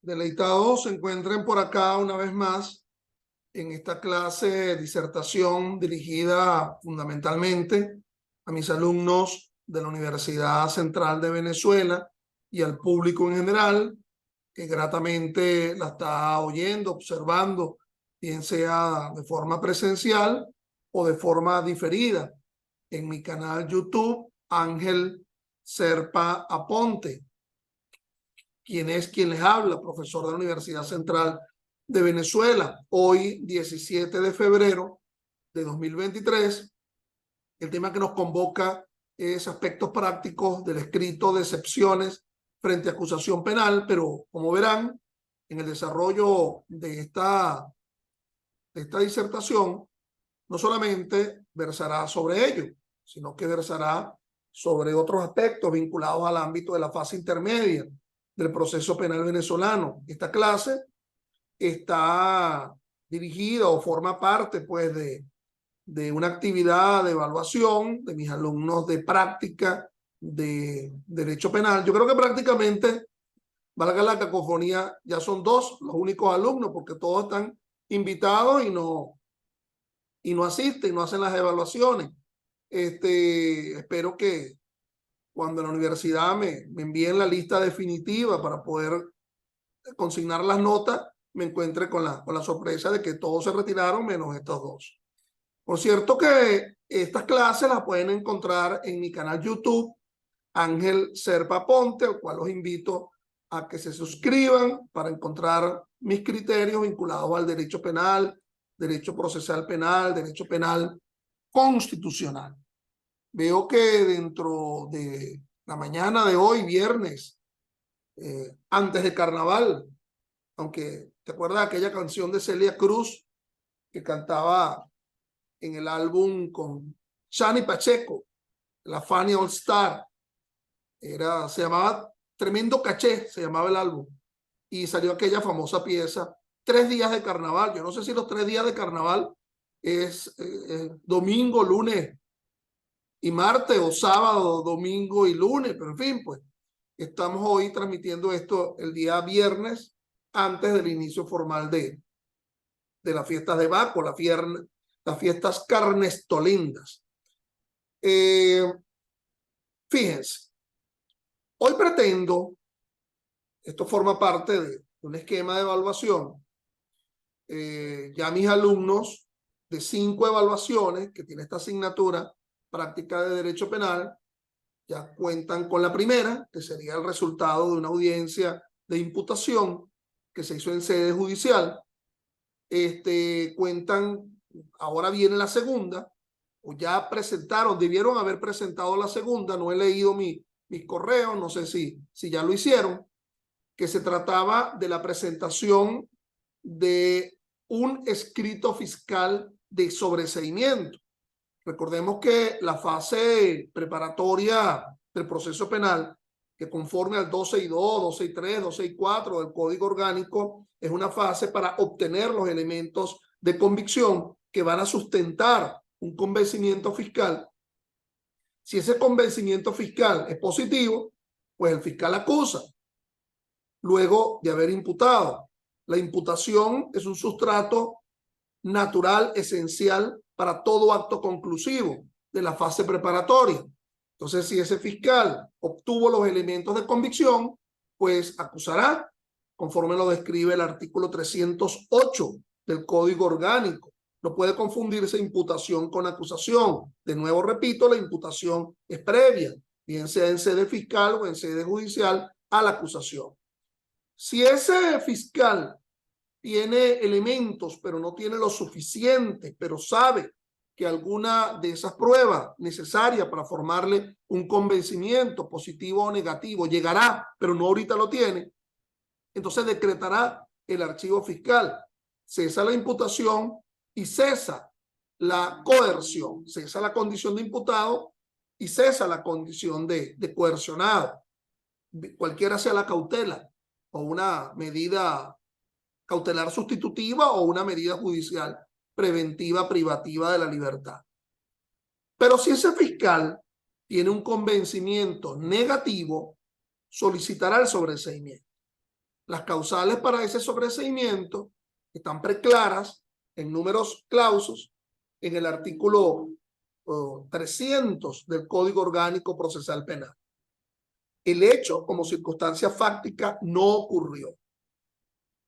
deleitados se encuentren por acá una vez más en esta clase de disertación dirigida fundamentalmente a mis alumnos de la Universidad Central de Venezuela y al público en general que gratamente la está oyendo, observando, bien sea de forma presencial o de forma diferida en mi canal YouTube Ángel Serpa Aponte, quien les habla, profesor de la Universidad Central de Venezuela. Hoy, 17 de febrero de 2023, el tema que nos convoca es aspectos prácticos del escrito de excepciones frente a acusación penal, pero como verán, en el desarrollo de esta disertación, no solamente versará sobre ello, sino que versará sobre otros aspectos vinculados al ámbito de la fase intermedia del proceso penal venezolano. Esta clase está dirigida o forma parte, pues, de una actividad de evaluación de mis alumnos de práctica de derecho penal. Yo creo que prácticamente, valga la cacofonía, ya son dos los únicos alumnos, porque todos están invitados y no asisten, no hacen las evaluaciones. Espero que cuando la universidad me envíen la lista definitiva para poder consignar las notas, me encuentre con la sorpresa de que todos se retiraron menos estos dos. Por cierto que estas clases las pueden encontrar en mi canal YouTube, Ángel Serpa Aponte, al cual los invito a que se suscriban para encontrar mis criterios vinculados al derecho penal, derecho procesal penal, derecho penal constitucional. Veo que dentro de la mañana de hoy, viernes, antes de carnaval, aunque te acuerdas de aquella canción de Celia Cruz que cantaba en el álbum con Shani Pacheco, la Fania All Star, se llamaba Tremendo Caché, se llamaba el álbum, y salió aquella famosa pieza, 3 días de carnaval. Yo no sé si los 3 días de carnaval es domingo, lunes y martes, o sábado, domingo y lunes, pero en fin, pues estamos hoy transmitiendo esto el día viernes, antes del inicio formal de las fiestas de Baco, las fiestas carnestolindas. Fíjense, hoy pretendo, esto forma parte de un esquema de evaluación, ya mis alumnos de 5 evaluaciones que tiene esta asignatura práctica de derecho penal ya cuentan con la primera, que sería el resultado de una audiencia de imputación que se hizo en sede judicial. Cuentan, ahora viene la segunda, o ya presentaron, debieron haber presentado la segunda, no he leído mis correos, no sé si ya lo hicieron, que se trataba de la presentación de un escrito fiscal de sobreseimiento. Recordemos que la fase preparatoria del proceso penal, que conforme al 12.2, 12.3, 12.4 del Código Orgánico, es una fase para obtener los elementos de convicción que van a sustentar un convencimiento fiscal. Si ese convencimiento fiscal es positivo, pues el fiscal acusa luego de haber imputado. La imputación es un sustrato natural, esencial para todo acto conclusivo de la fase preparatoria. Entonces, si ese fiscal obtuvo los elementos de convicción, pues acusará, conforme lo describe el artículo 308 del Código Orgánico. No puede confundirse imputación con acusación. De nuevo repito, la imputación es previa, bien sea en sede fiscal o en sede judicial, a la acusación. Si ese fiscal tiene elementos, pero no tiene lo suficiente, pero sabe que alguna de esas pruebas necesarias para formarle un convencimiento positivo o negativo llegará, pero no ahorita lo tiene, entonces decretará el archivo fiscal, cesa la imputación y cesa la coerción, cesa la condición de imputado y cesa la condición de coercionado, cualquiera sea la cautela o una medida cautelar sustitutiva o una medida judicial preventiva privativa de la libertad. Pero si ese fiscal tiene un convencimiento negativo, solicitará el sobreseimiento. Las causales para ese sobreseimiento están preclaras en números clausus en el artículo 300 del Código Orgánico Procesal Penal. El hecho como circunstancia fáctica no ocurrió,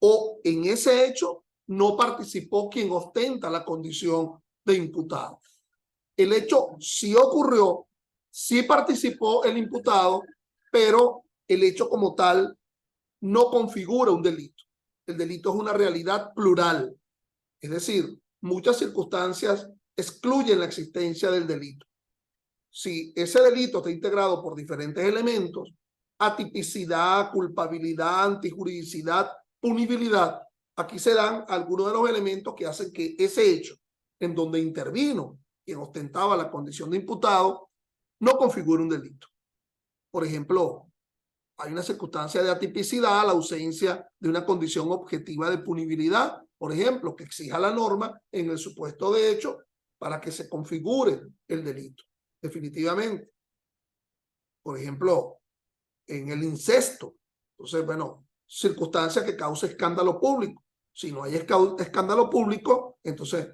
o en ese hecho no participó quien ostenta la condición de imputado. El hecho sí ocurrió, sí participó el imputado, pero el hecho como tal no configura un delito. El delito es una realidad plural, es decir, muchas circunstancias excluyen la existencia del delito. Si ese delito está integrado por diferentes elementos, atipicidad, culpabilidad, antijuridicidad, punibilidad, aquí se dan algunos de los elementos que hacen que ese hecho en donde intervino quien ostentaba la condición de imputado no configure un delito. Por ejemplo, hay una circunstancia de atipicidad, la ausencia de una condición objetiva de punibilidad, por ejemplo, que exija la norma en el supuesto de hecho para que se configure el delito. Definitivamente. Por ejemplo, en el incesto. Entonces, bueno, circunstancia que cause escándalo público. Si no hay escándalo público, entonces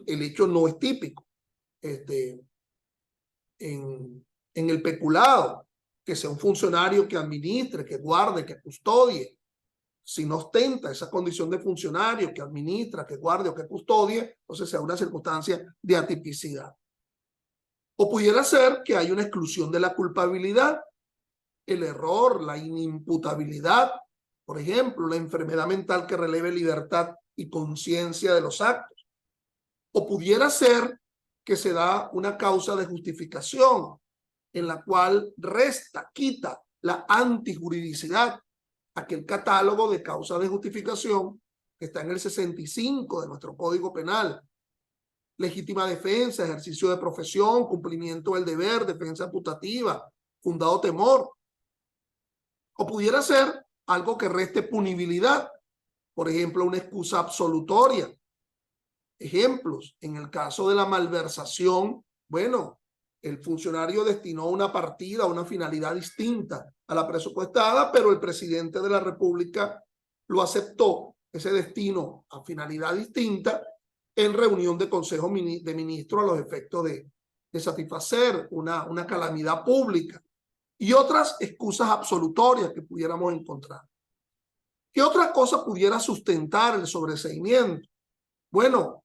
el hecho no es típico. En el peculado, que sea un funcionario que administre, que guarde, que custodie. Si no ostenta esa condición de funcionario que administra, que guarde o que custodie, entonces sea una circunstancia de atipicidad. O pudiera ser que hay una exclusión de la culpabilidad, el error, la inimputabilidad, por ejemplo, la enfermedad mental que releve libertad y conciencia de los actos. O pudiera ser que se da una causa de justificación en la cual resta, quita la antijuridicidad, aquel catálogo de causas de justificación que está en el 65 de nuestro Código Penal. Legítima defensa, ejercicio de profesión, cumplimiento del deber, defensa putativa, fundado temor. O pudiera ser algo que reste punibilidad, por ejemplo, una excusa absolutoria. Ejemplos, en el caso de la malversación, bueno, el funcionario destinó una partida, una finalidad distinta a la presupuestada, pero el presidente de la República lo aceptó, ese destino a finalidad distinta, en reunión de Consejo de Ministros a los efectos de satisfacer una calamidad pública y otras excusas absolutorias que pudiéramos encontrar. ¿Qué otra cosa pudiera sustentar el sobreseimiento? Bueno,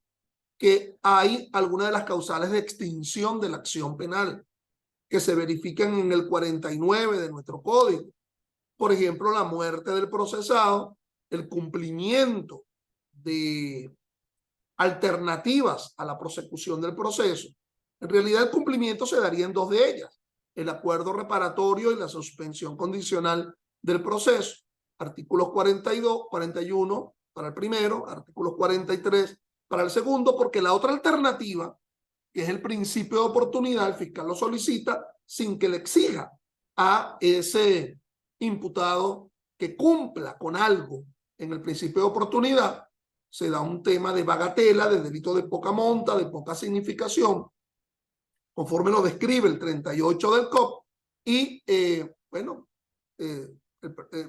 que hay algunas de las causales de extinción de la acción penal que se verifican en el 49 de nuestro código. Por ejemplo, la muerte del procesado, el cumplimiento de alternativas a la prosecución del proceso. En realidad el cumplimiento se daría en dos de ellas: el acuerdo reparatorio y la suspensión condicional del proceso. Artículos 42, 41 para el primero, artículos 43 para el segundo, porque la otra alternativa, que es el principio de oportunidad, el fiscal lo solicita sin que le exija a ese imputado que cumpla con algo en el principio de oportunidad. Se da un tema de bagatela, de delito de poca monta, de poca significación, conforme lo describe el 38 del COP, y el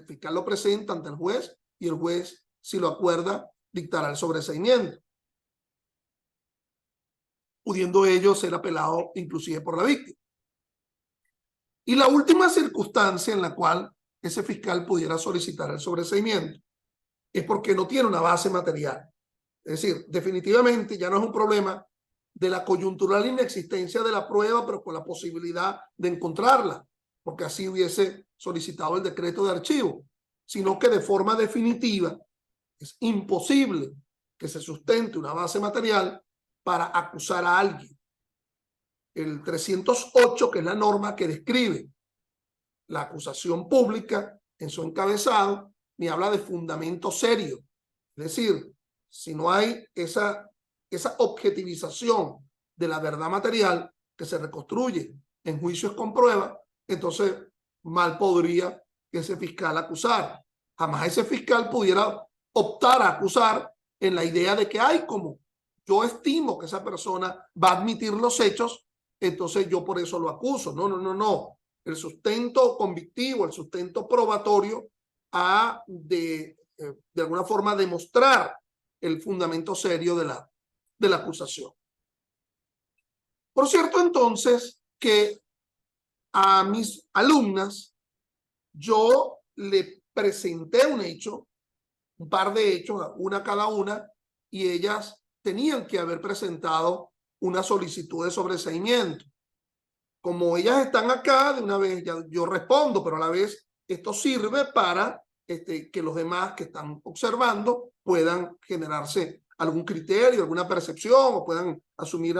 fiscal lo presenta ante el juez y el juez, si lo acuerda, dictará el sobreseimiento, pudiendo ello ser apelado inclusive por la víctima. Y la última circunstancia en la cual ese fiscal pudiera solicitar el sobreseimiento es porque no tiene una base material. Es decir, definitivamente ya no es un problema de la coyuntural inexistencia de la prueba, pero con la posibilidad de encontrarla, porque así hubiese solicitado el decreto de archivo, sino que de forma definitiva es imposible que se sustente una base material para acusar a alguien. El 308, que es la norma que describe la acusación pública en su encabezado, me habla de fundamento serio. Es decir, si no hay esa objetivización de la verdad material que se reconstruye en juicios con prueba, entonces mal podría ese fiscal acusar. Jamás ese fiscal pudiera optar a acusar en la idea de que hay como yo estimo que esa persona va a admitir los hechos, entonces yo por eso lo acuso. No, no, no, no. El sustento convictivo, el sustento probatorio a de alguna forma demostrar el fundamento serio de la acusación. Por cierto, entonces, que a mis alumnas yo le presenté un hecho, un par de hechos, una cada una, y ellas tenían que haber presentado una solicitud de sobreseimiento. Como ellas están acá, de una vez ya yo respondo, pero a la vez esto sirve para que los demás que están observando puedan generarse algún criterio, alguna percepción, o puedan asumir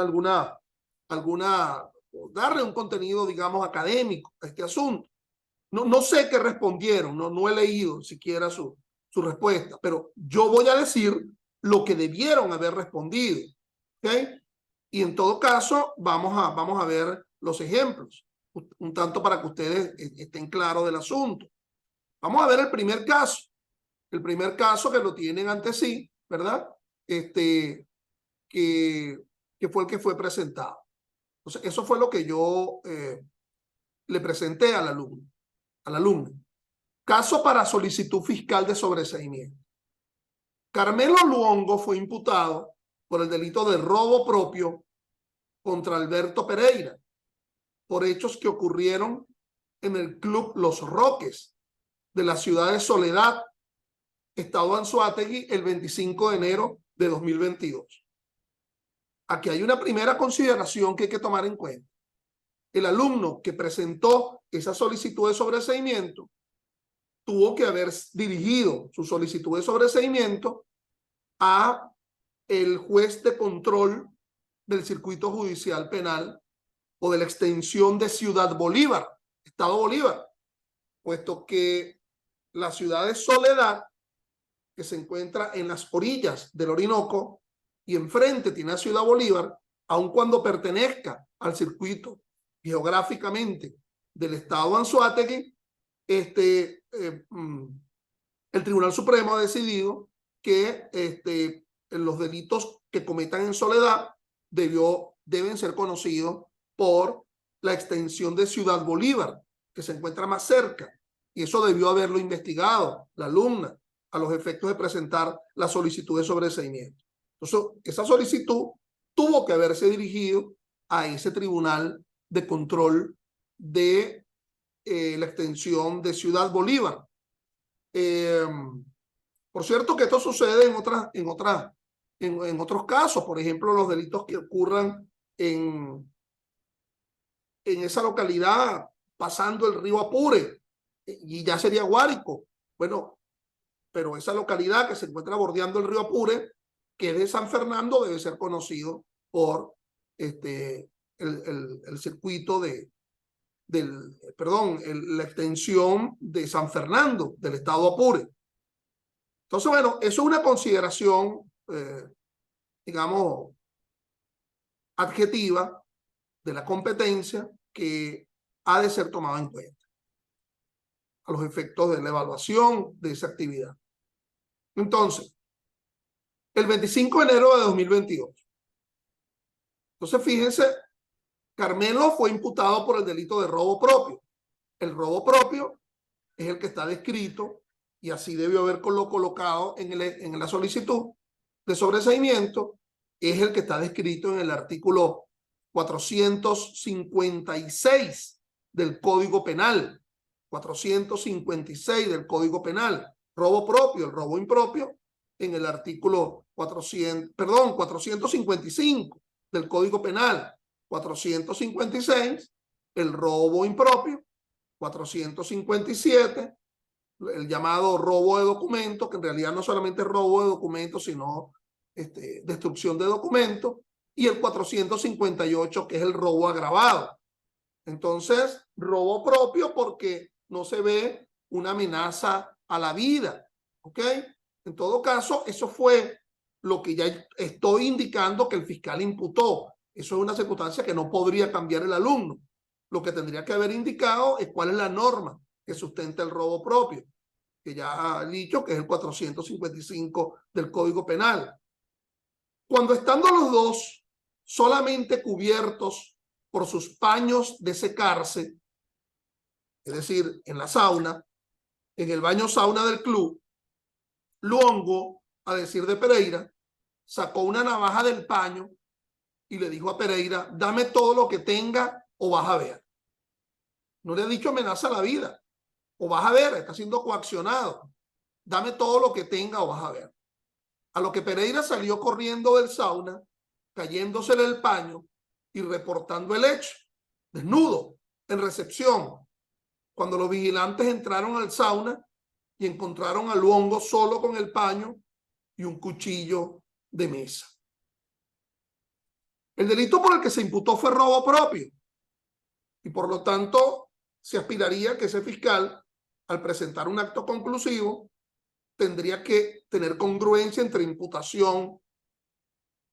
darle un contenido, digamos, académico a este asunto. No sé qué respondieron, no he leído siquiera su respuesta, pero yo voy a decir lo que debieron haber respondido, ¿ok? Y en todo caso, vamos a ver los ejemplos, un tanto para que ustedes estén claros del asunto. Vamos a ver el primer caso que lo tienen ante sí, ¿verdad? Que fue el que fue presentado. Entonces, eso fue lo que yo le presenté al alumno. Caso para solicitud fiscal de sobreseimiento. Carmelo Luongo fue imputado por el delito de robo propio contra Alberto Pereira por hechos que ocurrieron en el Club Los Roques de la ciudad de Soledad, estado Anzoátegui, el 25 de enero de 2022. Aquí hay una primera consideración que hay que tomar en cuenta. El alumno que presentó esa solicitud de sobreseimiento tuvo que haber dirigido su solicitud de sobreseimiento a el juez de control del circuito judicial penal o de la extensión de Ciudad Bolívar, Estado Bolívar, puesto que la ciudad de Soledad, que se encuentra en las orillas del Orinoco y enfrente tiene a Ciudad Bolívar, aun cuando pertenezca al circuito geográficamente del Estado Anzoátegui, el Tribunal Supremo ha decidido que los delitos que cometan en Soledad deben ser conocidos por la extensión de Ciudad Bolívar, que se encuentra más cerca, y eso debió haberlo investigado la alumna a los efectos de presentar la solicitud de sobreseimiento. Entonces, esa solicitud tuvo que haberse dirigido a ese tribunal de control de la extensión de Ciudad Bolívar. Por cierto que esto sucede en otros casos, por ejemplo, los delitos que ocurran en esa localidad pasando el río Apure, y ya sería Guárico. Bueno, pero esa localidad que se encuentra bordeando el río Apure, que es de San Fernando, debe ser conocido por el circuito la extensión de San Fernando, del estado Apure. Entonces, bueno, eso es una consideración, digamos, adjetiva de la competencia que ha de ser tomada en cuenta a los efectos de la evaluación de esa actividad. Entonces, el 25 de enero de 2022. Entonces, fíjense, Carmelo fue imputado por el delito de robo propio. El robo propio es el que está descrito, y así debió haberlo colocado en la solicitud de sobreseimiento, es el que está descrito en el artículo 456 del Código Penal. 456 del Código Penal. Robo propio, el robo impropio, en el artículo 455 del Código Penal. 456, el robo impropio. 457, el llamado robo de documentos, que en realidad no solamente es robo de documentos, sino destrucción de documentos, y el 458, que es el robo agravado. Entonces, robo propio porque no se ve una amenaza a la vida, ¿ok? En todo caso, eso fue lo que ya estoy indicando que el fiscal imputó. Eso es una circunstancia que no podría cambiar el alumno. Lo que tendría que haber indicado es cuál es la norma que sustenta el robo propio, que ya ha dicho que es el 455 del Código Penal. Cuando estando los dos solamente cubiertos por sus paños de secarse, es decir, en la sauna, en el baño sauna del club, Luongo, a decir de Pereira, sacó una navaja del paño y le dijo a Pereira, dame todo lo que tenga o vas a ver. No le ha dicho amenaza a la vida, o vas a ver, está siendo coaccionado. Dame todo lo que tenga o vas a ver. A lo que Pereira salió corriendo del sauna, cayéndosele el paño y reportando el hecho, desnudo, en recepción, cuando los vigilantes entraron al sauna y encontraron a Luongo solo con el paño y un cuchillo de mesa. El delito por el que se imputó fue robo propio y por lo tanto se aspiraría que ese fiscal, al presentar un acto conclusivo, tendría que tener congruencia entre imputación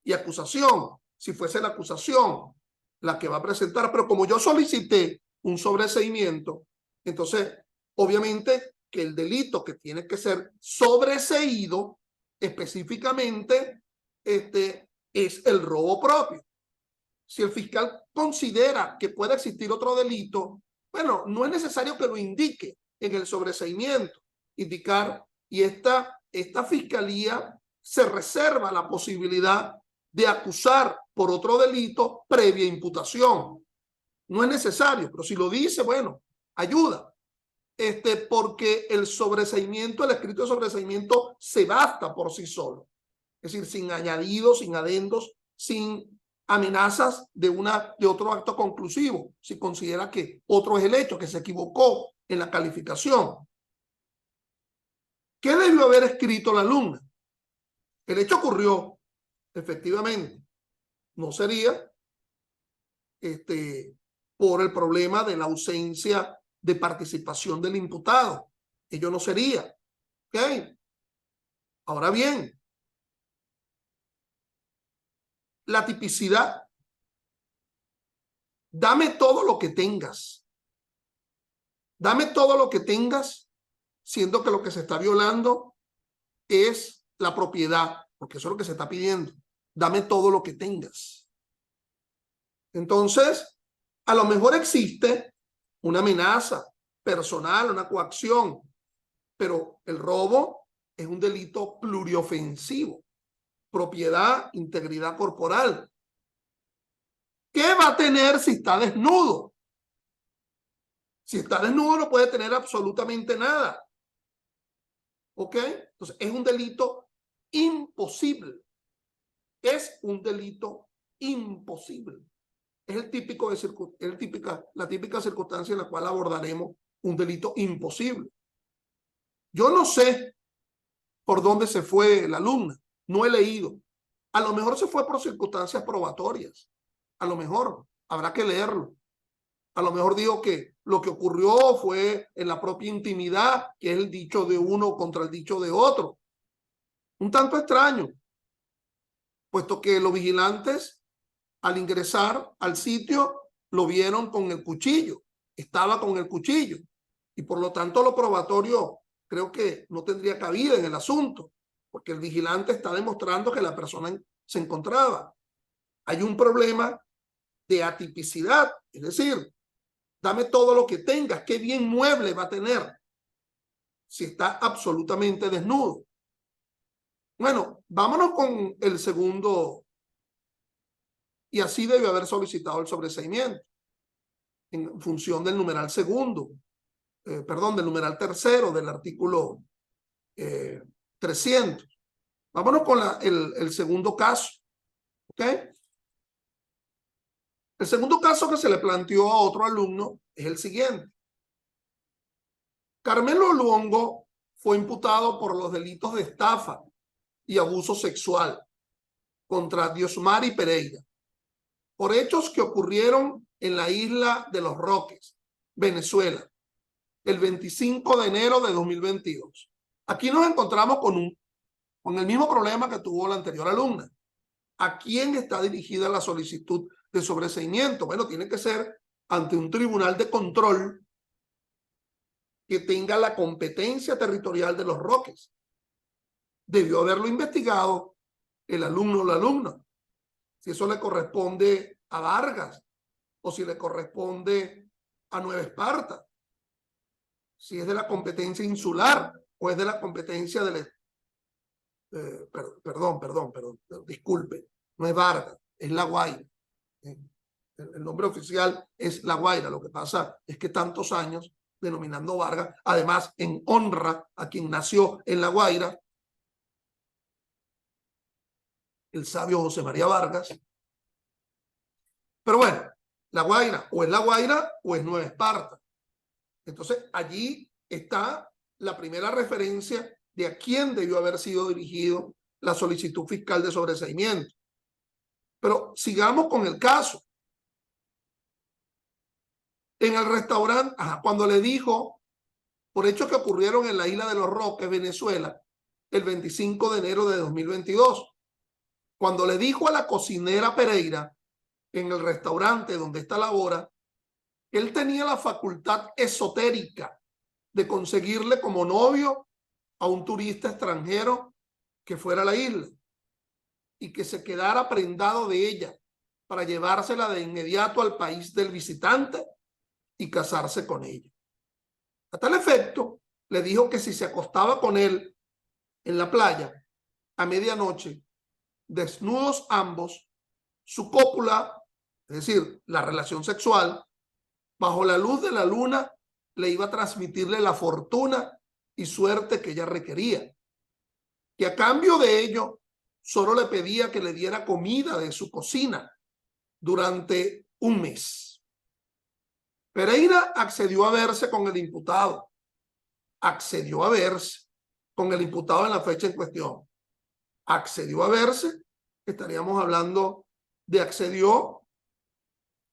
y acusación, si fuese la acusación la que va a presentar. Pero como yo solicité un sobreseimiento, entonces obviamente que el delito que tiene que ser sobreseído específicamente es el robo propio. Si el fiscal considera que puede existir otro delito, bueno, no es necesario que lo indique en el sobreseimiento, indicar, y esta fiscalía se reserva la posibilidad de acusar por otro delito previa imputación. No es necesario, pero si lo dice, bueno, ayuda. Porque el sobreseimiento, el escrito de sobreseimiento se basta por sí solo. Es decir, sin añadidos, sin adendos, sin amenazas de otro acto conclusivo, si considera que otro es el hecho, que se equivocó en la calificación. ¿Qué debió haber escrito la alumna? El hecho ocurrió, efectivamente. No sería por el problema de la ausencia de participación del imputado. Ello no sería. ¿Ok? Ahora bien, la tipicidad. Dame todo lo que tengas. Dame todo lo que tengas, siendo que lo que se está violando es la propiedad, porque eso es lo que se está pidiendo. Dame todo lo que tengas. Entonces, a lo mejor existe una amenaza personal, una coacción, pero el robo es un delito pluriofensivo. Propiedad, integridad corporal. ¿Qué va a tener si está desnudo? Si está desnudo no puede tener absolutamente nada. ¿Ok? Entonces, es un delito imposible. Es un delito imposible. Es la típica circunstancia en la cual abordaremos un delito imposible. Yo no sé por dónde se fue la alumna. No he leído. A lo mejor se fue por circunstancias probatorias. A lo mejor habrá que leerlo. A lo mejor digo que lo que ocurrió fue en la propia intimidad, que es el dicho de uno contra el dicho de otro. Un tanto extraño, puesto que los vigilantes al ingresar al sitio lo vieron con el cuchillo, estaba con el cuchillo y por lo tanto lo probatorio creo que no tendría cabida en el asunto, porque el vigilante está demostrando que la persona se encontraba. Hay un problema de atipicidad, es decir, dame todo lo que tengas, qué bien mueble va a tener si está absolutamente desnudo. Bueno, vámonos con el segundo, y así debe haber solicitado el sobreseimiento en función del numeral segundo, del numeral tercero del artículo 300. Vámonos con el segundo caso, ¿ok? El segundo caso que se le planteó a otro alumno es el siguiente. Carmelo Luongo fue imputado por los delitos de estafa y abuso sexual contra Diosmari Pereira, por hechos que ocurrieron en la isla de Los Roques, Venezuela, el 25 de enero de 2022. Aquí nos encontramos con el mismo problema que tuvo la anterior alumna. ¿A quién está dirigida la solicitud de sobreseimiento? Bueno, tiene que ser ante un tribunal de control que tenga la competencia territorial de Los Roques. Debió haberlo investigado el alumno o la alumna. Si eso le corresponde a Vargas o si le corresponde a Nueva Esparta. si es de la competencia insular o es de la competencia del... perdón, disculpe, no es Vargas, es La Guaira. El nombre oficial es La Guaira. Lo que pasa es que tantos años denominando Vargas, además en honra a quien nació en La Guaira, el sabio José María Vargas. Pero bueno, La Guaira o es Nueva Esparta. Entonces allí está la primera referencia de a quién debió haber sido dirigido la solicitud fiscal de sobreseimiento. Pero sigamos con el caso. En el restaurante, cuando le dijo, por hechos que ocurrieron en la isla de Los Roques, Venezuela, el 25 de enero de 2022, cuando le dijo a la cocinera Pereira, en el restaurante donde esta labora, que él tenía la facultad esotérica de conseguirle como novio a un turista extranjero que fuera a la isla y que se quedara prendado de ella para llevársela de inmediato al país del visitante y casarse con ella. A tal efecto, le dijo que si se acostaba con él en la playa a medianoche, desnudos ambos, su cópula, es decir, la relación sexual, bajo la luz de la luna, le iba a transmitirle la fortuna y suerte que ella requería. Y a cambio de ello, solo le pedía que le diera comida de su cocina durante un mes. Pereira accedió a verse con el imputado. Accedió a verse con el imputado en la fecha en cuestión. Accedió a verse, estaríamos hablando de accedió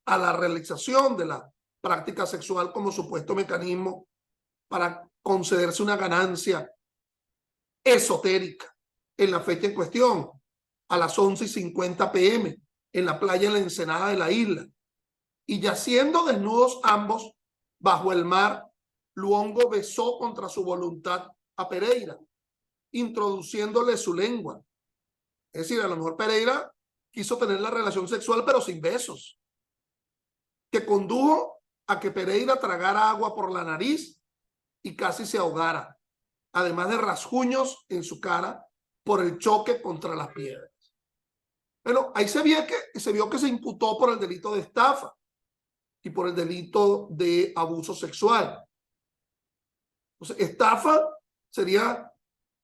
a la realización de la práctica sexual como supuesto mecanismo para concederse una ganancia esotérica en la fecha en cuestión, a las 11:50 p.m. en la playa en la Ensenada de la isla. Y yaciendo desnudos ambos bajo el mar, Luongo besó contra su voluntad a Pereira, introduciéndole su lengua. Es decir, a lo mejor Pereira quiso tener la relación sexual pero sin besos, que condujo a que Pereira tragara agua por la nariz y casi se ahogara, además de rasguños en su cara por el choque contra las piedras. Bueno, ahí se vio que se imputó por el delito de estafa y por el delito de abuso sexual. Entonces, estafa sería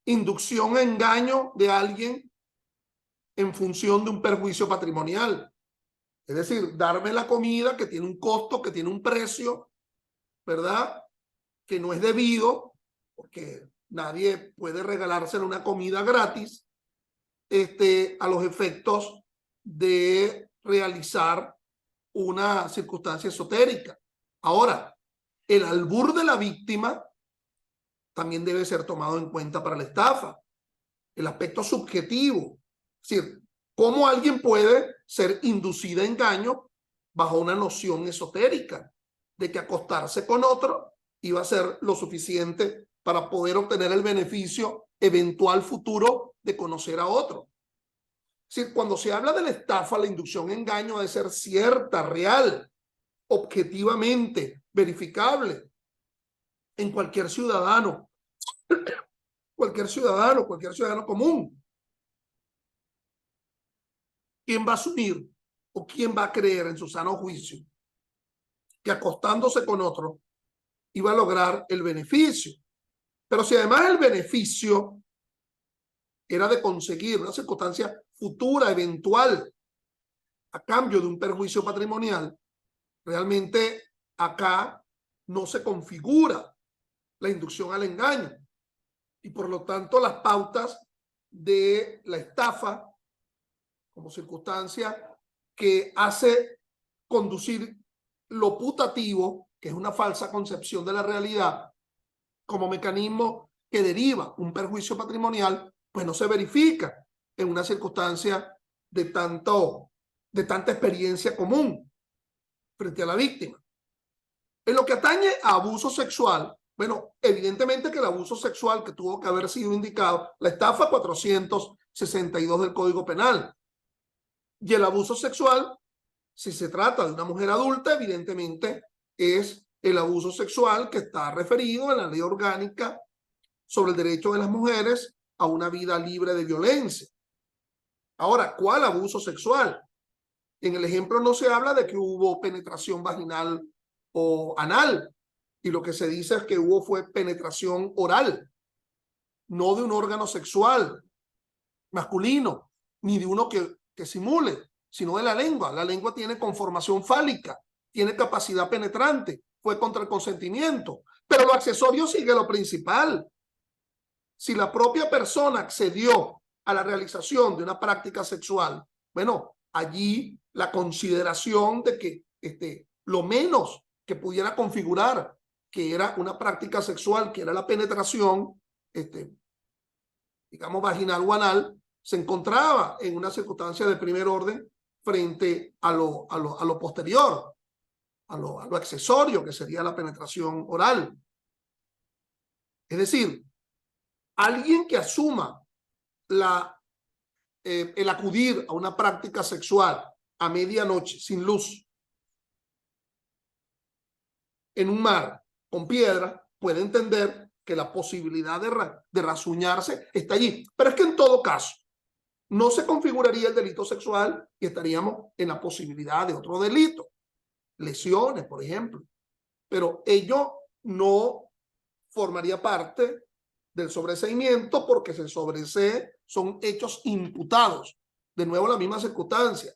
inducción a engaño de alguien en función de un perjuicio patrimonial. Es decir, darme la comida que tiene un costo, que tiene un precio, ¿verdad? Que no es debido, porque nadie puede regalársela una comida gratis, a los efectos de realizar una circunstancia esotérica. Ahora, el albur de la víctima también debe ser tomado en cuenta para la estafa. El aspecto subjetivo, es decir, cómo alguien puede ser inducido a engaño bajo una noción esotérica de que acostarse con otro iba a ser lo suficiente para poder obtener el beneficio eventual futuro de conocer a otro. Es decir, cuando se habla de la estafa, la inducción a engaño ha de ser cierta, real, objetivamente verificable en cualquier ciudadano, cualquier ciudadano común. ¿Quién va a asumir o quién va a creer en su sano juicio que acostándose con otro iba a lograr el beneficio? Pero si además el beneficio era de conseguir una circunstancia futura, eventual, a cambio de un perjuicio patrimonial, realmente acá no se configura la inducción al engaño. Y por lo tanto las pautas de la estafa como circunstancia que hace conducir lo putativo, que es una falsa concepción de la realidad, como mecanismo que deriva un perjuicio patrimonial, pues no se verifica en una circunstancia de tanta experiencia común frente a la víctima. En lo que atañe a abuso sexual, bueno, evidentemente que el abuso sexual que tuvo que haber sido indicado, la estafa 462 del Código Penal, y el abuso sexual, si se trata de una mujer adulta, evidentemente es el abuso sexual que está referido en la Ley Orgánica sobre el derecho de las mujeres a una vida libre de violencia. Ahora, ¿cuál abuso sexual? En el ejemplo no se habla de que hubo penetración vaginal o anal, y lo que se dice es que hubo fue penetración oral, no de un órgano sexual masculino, ni de uno que simule, sino de la lengua. La lengua tiene conformación fálica, tiene capacidad penetrante, fue contra el consentimiento, pero lo accesorio sigue lo principal. Si la propia persona accedió a la realización de una práctica sexual, bueno, allí la consideración de que lo menos que pudiera configurar que era una práctica sexual, que era la penetración, digamos, vaginal o anal, se encontraba en una circunstancia de primer orden frente a lo posterior, a lo accesorio, que sería la penetración oral. Es decir, alguien que asuma el acudir a una práctica sexual a medianoche, sin luz, en un mar con piedra, puede entender que la posibilidad de rasuñarse está allí. Pero es que en todo caso, no se configuraría el delito sexual y estaríamos en la posibilidad de otro delito, lesiones, por ejemplo. Pero ello no formaría parte del sobreseimiento porque se sobresee son hechos imputados. De nuevo, la misma circunstancia.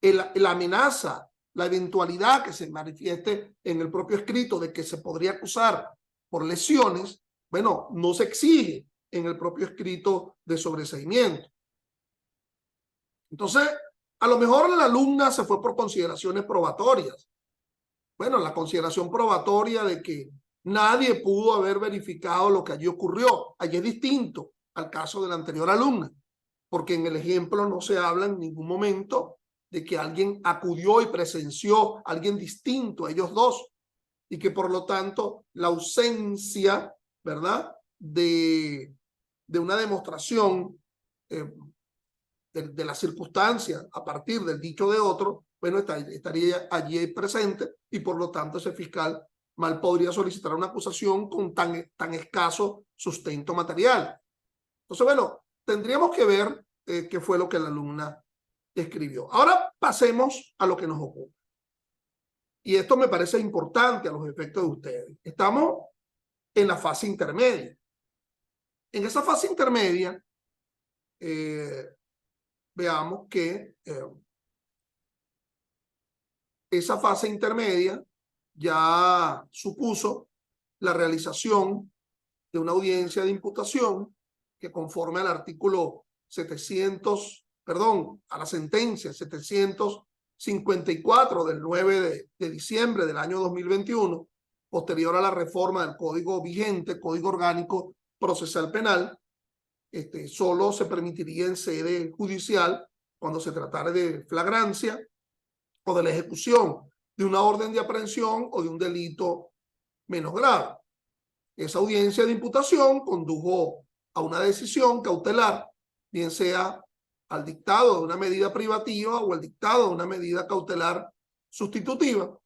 La amenaza, la eventualidad que se manifieste en el propio escrito de que se podría acusar por lesiones, bueno, no se exige en el propio escrito de sobreseimiento. Entonces, a lo mejor la alumna se fue por consideraciones probatorias. Bueno, la consideración probatoria de que nadie pudo haber verificado lo que allí ocurrió. Allí es distinto al caso de la anterior alumna, porque en el ejemplo no se habla en ningún momento de que alguien acudió y presenció a alguien distinto a ellos dos, y que por lo tanto la ausencia, ¿verdad?, de una demostración de las circunstancias a partir del dicho de otro, bueno, estaría allí presente, y por lo tanto ese fiscal mal podría solicitar una acusación con tan escaso sustento material. Entonces, bueno, tendríamos que ver qué fue lo que la alumna escribió. Ahora pasemos a lo que nos ocurre. Y esto me parece importante a los efectos de ustedes. Estamos en la fase intermedia. En esa fase intermedia, veamos que esa fase intermedia ya supuso la realización de una audiencia de imputación que, conforme al artículo 700, perdón, a la sentencia 754 del 9 de diciembre del año 2021, posterior a la reforma del código vigente, Código Orgánico Procesal Penal, solo se permitiría en sede judicial cuando se tratara de flagrancia o de la ejecución de una orden de aprehensión o de un delito menos grave. Esa audiencia de imputación condujo a una decisión cautelar, bien sea al dictado de una medida privativa o al dictado de una medida cautelar sustitutiva.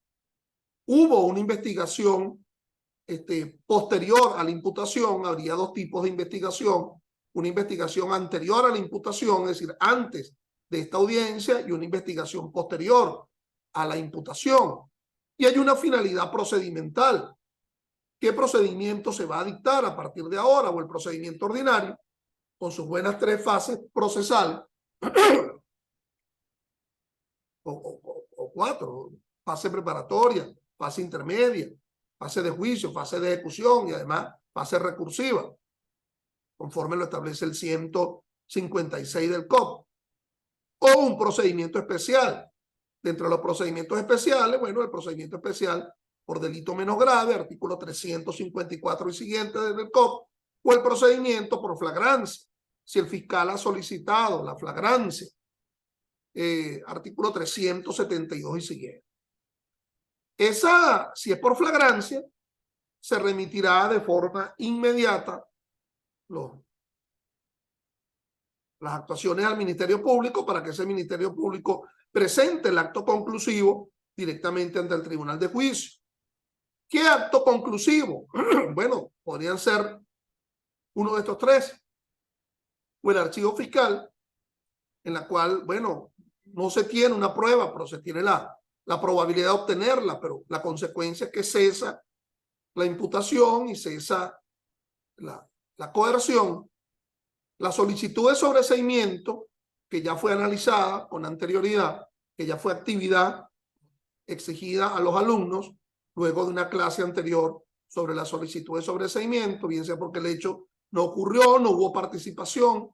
Hubo una investigación posterior a la imputación. Habría dos tipos de investigación: una investigación anterior a la imputación, es decir, antes de esta audiencia, y una investigación posterior a la imputación. Y hay una finalidad procedimental. ¿Qué procedimiento se va a dictar a partir de ahora? O el procedimiento ordinario, con sus buenas tres fases procesales, o cuatro: fase preparatoria, fase intermedia, fase de juicio, fase de ejecución y además fase recursiva, conforme lo establece el 156 del COP. O un procedimiento especial. Dentro de los procedimientos especiales, bueno, el procedimiento especial por delito menos grave, artículo 354 y siguiente del COP, o el procedimiento por flagrancia, si el fiscal ha solicitado la flagrancia, artículo 372 y siguiente. Si es por flagrancia, se remitirá de forma inmediata las actuaciones al Ministerio Público para que ese Ministerio Público presente el acto conclusivo directamente ante el Tribunal de Juicio. ¿Qué acto conclusivo? Bueno, podrían ser uno de estos tres. O el archivo fiscal, en la cual, bueno, no se tiene una prueba, pero se tiene la probabilidad de obtenerla, pero la consecuencia es que cesa la imputación y cesa la coerción. La solicitud de sobreseimiento, que ya fue analizada con anterioridad, que ya fue actividad exigida a los alumnos luego de una clase anterior sobre la solicitud de sobreseimiento, bien sea porque el hecho no ocurrió, no hubo participación,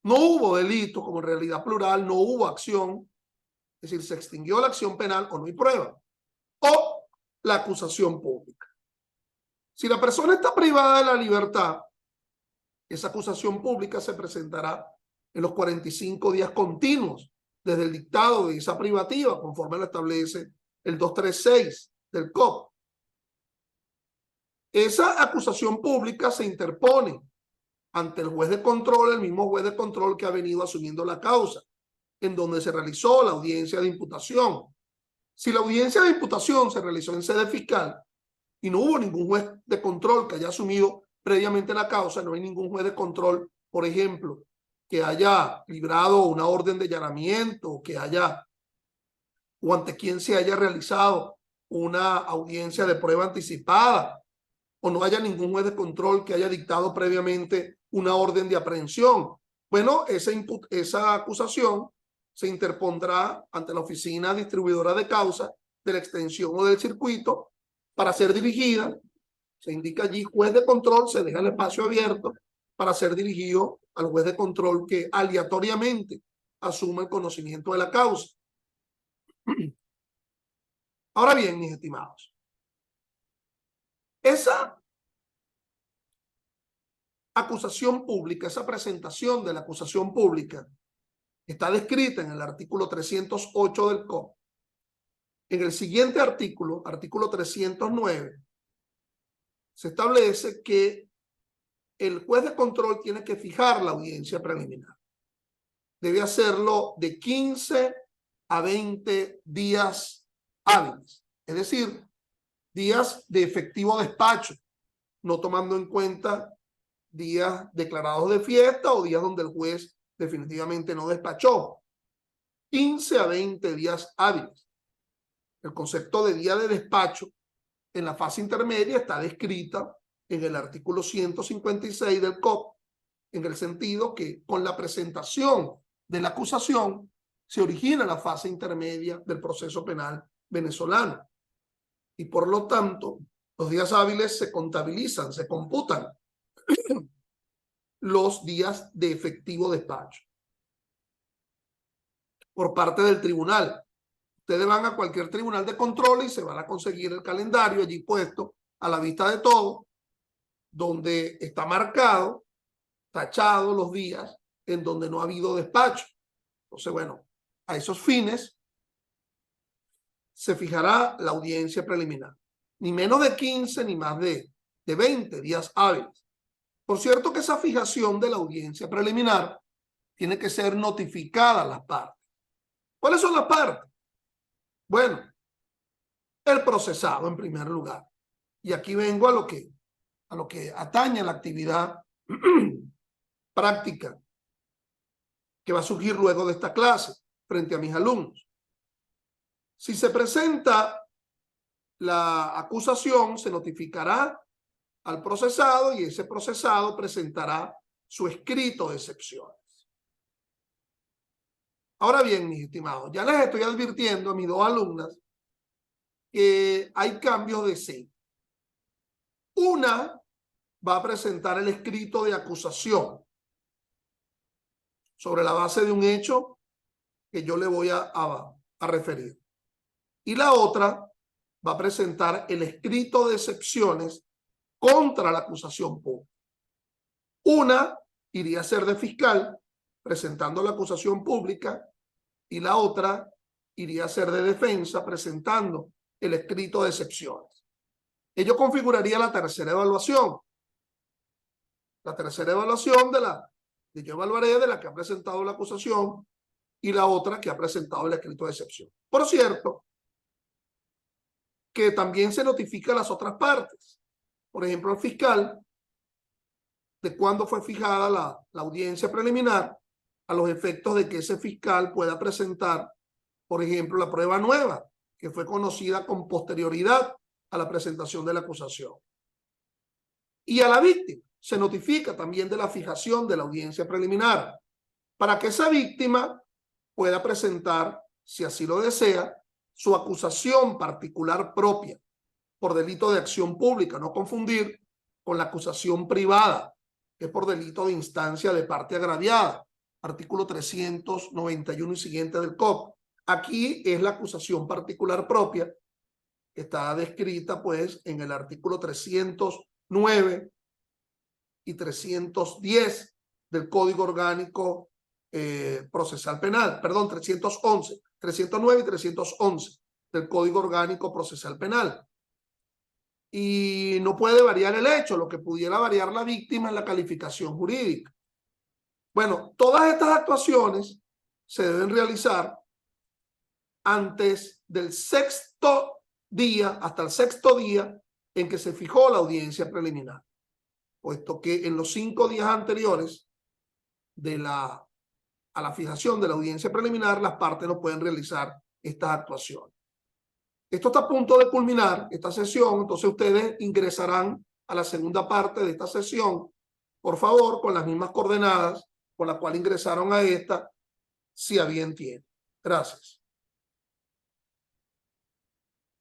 no hubo delito como realidad plural, no hubo acción, es decir, se extinguió la acción penal o no hay prueba, o la acusación pública. Si la persona está privada de la libertad, esa acusación pública se presentará en los 45 días continuos desde el dictado de esa privativa, conforme lo establece el 236 del COP. Esa acusación pública se interpone ante el juez de control, el mismo juez de control que ha venido asumiendo la causa, en donde se realizó la audiencia de imputación. Si la audiencia de imputación se realizó en sede fiscal y no hubo ningún juez de control que haya asumido previamente la causa, no hay ningún juez de control, por ejemplo, que haya librado una orden de allanamiento, que haya, o ante quien se haya realizado una audiencia de prueba anticipada, o no haya ningún juez de control que haya dictado previamente una orden de aprehensión. Bueno, esa acusación se interpondrá ante la oficina distribuidora de causa de la extensión o del circuito para ser dirigida. Se indica allí juez de control, se deja el espacio abierto para ser dirigido al juez de control que aleatoriamente asuma el conocimiento de la causa. Ahora bien, mis estimados, esa acusación pública, esa presentación de la acusación pública está descrita en el artículo 308 del COP. En el siguiente artículo, artículo 309, se establece que el juez de control tiene que fijar la audiencia preliminar. Debe hacerlo de 15 a 20 días hábiles, es decir, días de efectivo despacho, no tomando en cuenta días declarados de fiesta o días donde el juez definitivamente no despachó. 15 a 20 días hábiles. El concepto de día de despacho en la fase intermedia está descrita en el artículo 156 del COP, en el sentido que con la presentación de la acusación se origina la fase intermedia del proceso penal venezolano. Y por lo tanto, los días hábiles se contabilizan, se computan los días de efectivo despacho por parte del tribunal. Ustedes van a cualquier tribunal de control y se van a conseguir el calendario allí puesto a la vista de todos, donde está marcado, tachado los días en donde no ha habido despacho. Entonces, bueno, a esos fines se fijará la audiencia preliminar. Ni menos de 15 ni más de 20 días hábiles. Por cierto que esa fijación de la audiencia preliminar tiene que ser notificada a las partes. ¿Cuáles son las partes? Bueno, el procesado en primer lugar. Y aquí vengo a lo que atañe a la actividad práctica que va a surgir luego de esta clase frente a mis alumnos. Si se presenta la acusación, se notificará al procesado y ese procesado presentará su escrito de excepciones. Ahora bien, mis estimados, ya les estoy advirtiendo a mis dos alumnas que hay cambios de sede. Una va a presentar el escrito de acusación sobre la base de un hecho que yo le voy a referir. Y la otra va a presentar el escrito de excepciones contra la acusación pública. Una iría a ser de fiscal presentando la acusación pública y la otra iría a ser de defensa presentando el escrito de excepciones. Ello configuraría la tercera evaluación. La tercera evaluación yo evaluaré de la que ha presentado la acusación y la otra que ha presentado el escrito de excepción. Por cierto, que también se notifica a las otras partes. Por ejemplo, el fiscal, de cuándo fue fijada la audiencia preliminar, a los efectos de que ese fiscal pueda presentar, por ejemplo, la prueba nueva, que fue conocida con posterioridad a la presentación de la acusación. Y a la víctima se notifica también de la fijación de la audiencia preliminar, para que esa víctima pueda presentar, si así lo desea, su acusación particular propia por delito de acción pública, no confundir con la acusación privada, que es por delito de instancia de parte agraviada, artículo 391 y siguiente del COP. Aquí es la acusación particular propia, que está descrita pues en el artículo 309 y 310 del Código Orgánico Procesal Penal, perdón, 311, 309 y 311 del Código Orgánico Procesal Penal. Y no puede variar el hecho, lo que pudiera variar la víctima es la calificación jurídica. Bueno, todas estas actuaciones se deben realizar antes del sexto día, hasta el sexto día en que se fijó la audiencia preliminar, puesto que en los 5 días anteriores a la fijación de la audiencia preliminar, las partes no pueden realizar estas actuaciones. Esto está a punto de culminar, esta sesión, entonces ustedes ingresarán a la segunda parte de esta sesión, por favor, con las mismas coordenadas con las cuales ingresaron a esta, si a bien tienen. Gracias.